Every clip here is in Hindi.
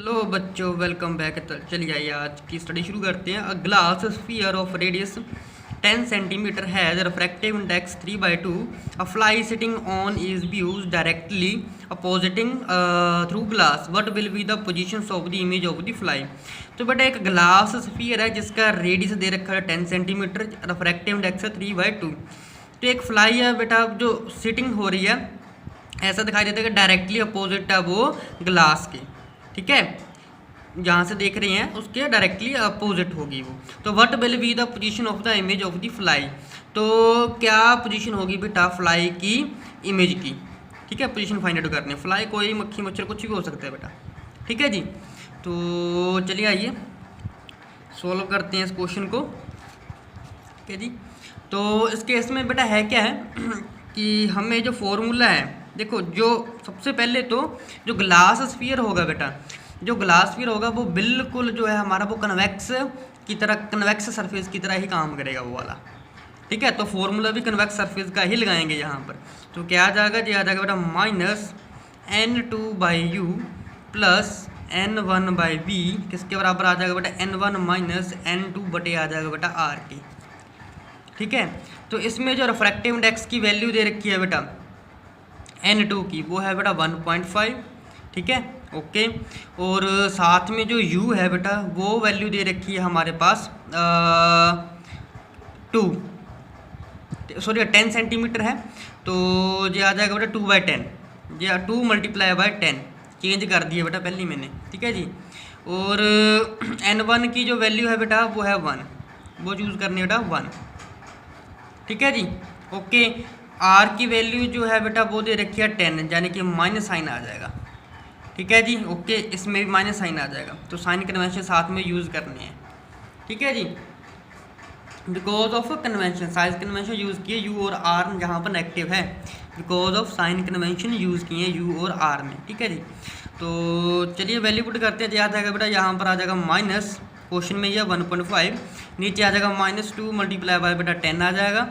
हेलो बच्चों, वेलकम बैक। चलिए आइए आज की स्टडी शुरू करते हैं। A glass sphere of radius 10 centimetre has refractive index 3/2। A fly sitting on is views directly opposite in through glass. What will be the positions of the image of the fly. तो बेटा एक ग्लास स्फीयर है जिसका रेडियस दे रखा है 10 सेंटीमीटर, रिफ्रैक्टिव इंडेक्स है 3/2। तो एक फ्लाई है बेटा जो सिटिंग हो रही है, ऐसा दिखाई देता है कि डायरेक्टली अपोजिट है वो ग्लास के, ठीक है, जहाँ से देख रहे हैं उसके डायरेक्टली अपोजिट होगी वो। तो what will be the position of the image of the fly. तो क्या पोजीशन होगी बेटा फ्लाई की इमेज की, ठीक है। पोजीशन फाइंड आउट करनी है। फ्लाई कोई मक्खी मच्छर कुछ भी हो सकता है बेटा, ठीक है जी। तो चलिए आइए सॉल्व करते हैं इस क्वेश्चन को, ठीक है जी। तो इस केस में बेटा है क्या है कि हमें जो फॉर्मूला है, देखो जो सबसे पहले तो जो ग्लास स्फीयर होगा बेटा, जो ग्लास स्फीयर होगा वो बिल्कुल जो है हमारा वो कन्वेक्स की तरह, कन्वेक्स सरफेस की तरह ही काम करेगा वो वाला, ठीक है। तो फॉर्मूला भी कन्वेक्स सरफेस का ही लगाएंगे यहाँ पर। तो क्या आ जाएगा जी, आ जाएगा बेटा -N2/U प्लस N1/V किसके बराबर आ जाएगा बेटा N1 माइनस N2 बटे आ जाएगा बेटा RT, ठीक है। तो इसमें जो रिफ्रैक्टिव इंडेक्स की वैल्यू दे रखी है बेटा N2 की, वो है बेटा 1.5, ठीक है, ओके। और साथ में जो U है बेटा वो वैल्यू दे रखी है हमारे पास 10 सेंटीमीटर है। तो ये आ जाएगा बेटा 2/10, ये 2 × 10 चेंज कर दिया बेटा पहले मैंने, ठीक है जी। और N1 की जो वैल्यू है बेटा वो है 1, वो चूज़ करनी है बेटा 1, ठीक है जी, ओके। R की वैल्यू जो है बेटा वो दे रखी है 10, यानी कि माइनस साइन आ जाएगा, ठीक है जी, ओके। इसमें भी माइनस साइन आ जाएगा, तो साइन कन्वेंशन साथ में यूज़ करनी है, ठीक है जी। Because of convention sign convention use किए U और R जहाँ पर नेगेटिव है, because of sign convention use किए U और R में, ठीक है जी। तो चलिए वैल्यू पुट करते हैं। याद आएगा बेटा यहाँ पर आ जाएगा माइनस, क्वेश्चन में यह 1.5, नीचे आ जाएगा -2 × बेटा 10 आ जाएगा,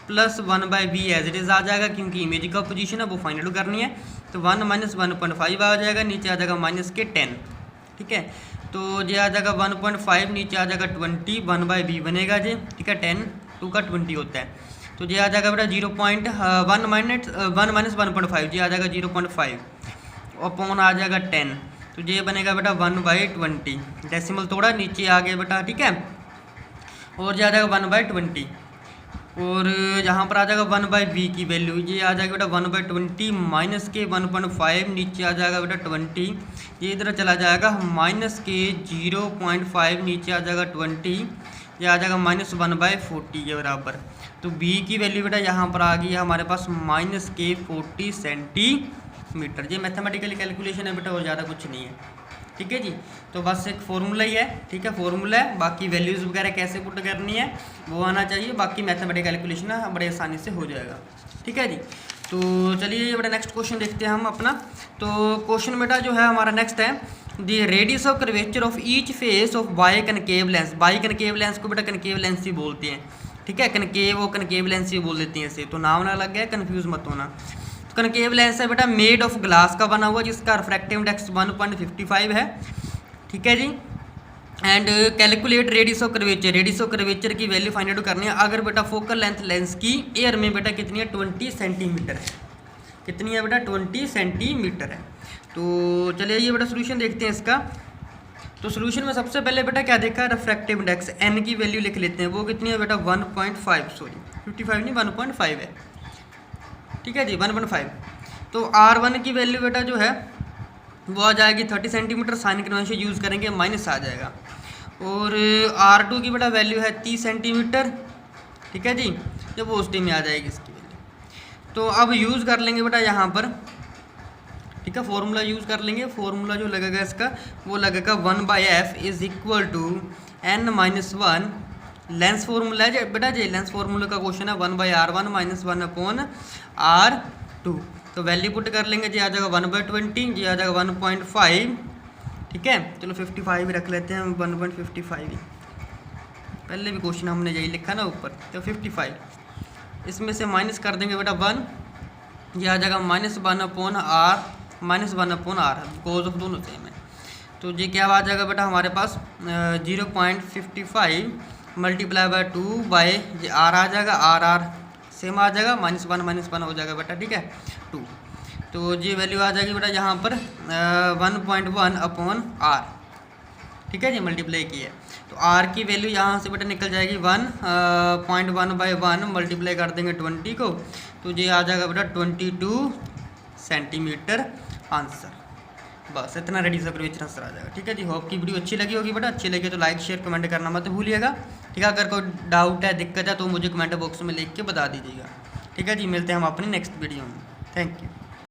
plus 1/V as it is आ जाएगा, क्योंकि इमेज का पोजीशन है वो फाइंड आउट करनी है। तो 1 - 1.5 आ जाएगा, नीचे आ जाएगा -10, ठीक है। तो ये आ जाएगा 1.5, नीचे आ जाएगा 20, 1/V बनेगा जी, ठीक है। 10 2 का 20 होता है। तो ये आ जाएगा बेटा 1 - 1.5, ये आ जाएगा 0.5 अपॉन आ जाएगा 10, तो ये बनेगा बेटा 1/20, डेसिमल तोड़ा नीचे आ गया बेटा, ठीक है। और ये आ जाएगा 1/20, और यहाँ पर आ जाएगा 1/V की वैल्यू, ये आ जाएगा बेटा 1/20 माइनस के 1.5, नीचे आ जाएगा बेटा 20, ये इधर चला जाएगा माइनस के 0.5, नीचे आ जाएगा 20, ये आ जाएगा -1/40 के बराबर। तो V की वैल्यू बेटा यहाँ पर आ गई है हमारे पास -40 सेंटीमीटर। ये मैथमेटिकल कैलकुलेशन है बेटा और ज़्यादा कुछ नहीं है, ठीक है जी। तो बस एक फॉर्मूला ही है, ठीक है, फॉर्मूला है, बाकी वैल्यूज़ वगैरह कैसे पुट करनी है वो आना चाहिए, बाकी मैथमेटिकल कैलकुलेशन है बड़े आसानी से हो जाएगा, ठीक है जी। तो चलिए बेटा नेक्स्ट क्वेश्चन देखते हैं हम अपना। तो क्वेश्चन बेटा जो है हमारा नेक्स्ट है, the radius of curvature of each face of by concave lens. By concave lens को बेटा कनकेव लेंस ही बोलते हैं, ठीक है, कनकेव और कनकेव लेंस ही बोल देते हैं इसे, तो नाम ना लग गया, कन्फ्यूज़ मत होना। कनकेव लेंस है बेटा मेड ऑफ ग्लास का बना हुआ, जिसका रिफ्रैक्टिव इंडेक्स 1.55 है, ठीक है जी। And calculate radius of curvature, radius of curvature की वैल्यू फाइंड आउट करनी है। अगर बेटा फोकल लेंथ लेंस की एयर में बेटा कितनी है 20 सेंटीमीटर है, कितनी है बेटा 20 सेंटीमीटर है। तो चलिए ये बेटा सोल्यूशन देखते हैं इसका। तो सोल्यूशन में सबसे पहले बेटा क्या देखा है, रिफ्रैक्टिव इंडेक्स N की वैल्यू लिख लेते हैं, वो कितनी है बेटा 1.5, सॉरी 55 नहीं 1.5 है, ठीक है जी 1.5। तो R1 की वैल्यू बेटा जो है वो आ जाएगी 30 सेंटीमीटर, साइन कन्वेंशन यूज़ करेंगे माइनस आ जाएगा। और R2 की बेटा वैल्यू है 30 सेंटीमीटर, ठीक है जी, जब वो उस टाइम में आ जाएगी इसकी वैल्यू। तो अब यूज़ कर लेंगे बेटा यहाँ पर, ठीक है, फॉर्मूला यूज़ कर लेंगे। फॉर्मूला जो लगेगा इसका वो लगेगा 1/f is equal to N-1 lens formula है बेटा जी, लेंस फार्मूला का क्वेश्चन है 1/R1 - 1/R2। तो वैल्यू पुट कर लेंगे जी, आ जाएगा 1/20, जी आ जाएगा 1.5, ठीक है। चलो 55 ही रख लेते हैं, 1.55 ही, पहले भी क्वेश्चन हमने यही लिखा ना ऊपर, तो 55 इसमें से माइनस कर देंगे बेटा 1, ये आ जाएगा -1/R, बिकॉज ऑफ दोनों सेम है। तो ये क्या आ जाएगा बेटा हमारे पास 0.55 मल्टीप्लाई बाय 2 बाय ये आर आ जाएगा, आर सेम आ जाएगा, -1 हो जाएगा बेटा, ठीक है 2। तो ये वैल्यू आ जाएगी बेटा यहाँ पर 1.1 अपॉन आर, ठीक है जी, मल्टीप्लाई की है। तो आर की वैल्यू यहाँ से बेटा निकल जाएगी 1.1/1 मल्टीप्लाई कर देंगे 20 को, तो ये आ जाएगा बेटा 22 सेंटीमीटर आंसर। बस इतना रेडी सा क्वेश्चन आंसर आ जाएगा, ठीक है जी। होप की वीडियो अच्छी लगी होगी बेटा, अच्छी लगी तो लाइक शेयर कमेंट करना मत भूलिएगा, ठीक है। अगर कोई डाउट है दिक्कत है तो मुझे कमेंट बॉक्स में लिख के बता दीजिएगा, ठीक है जी। मिलते हैं हम अपनी नेक्स्ट वीडियो में, थैंक यू।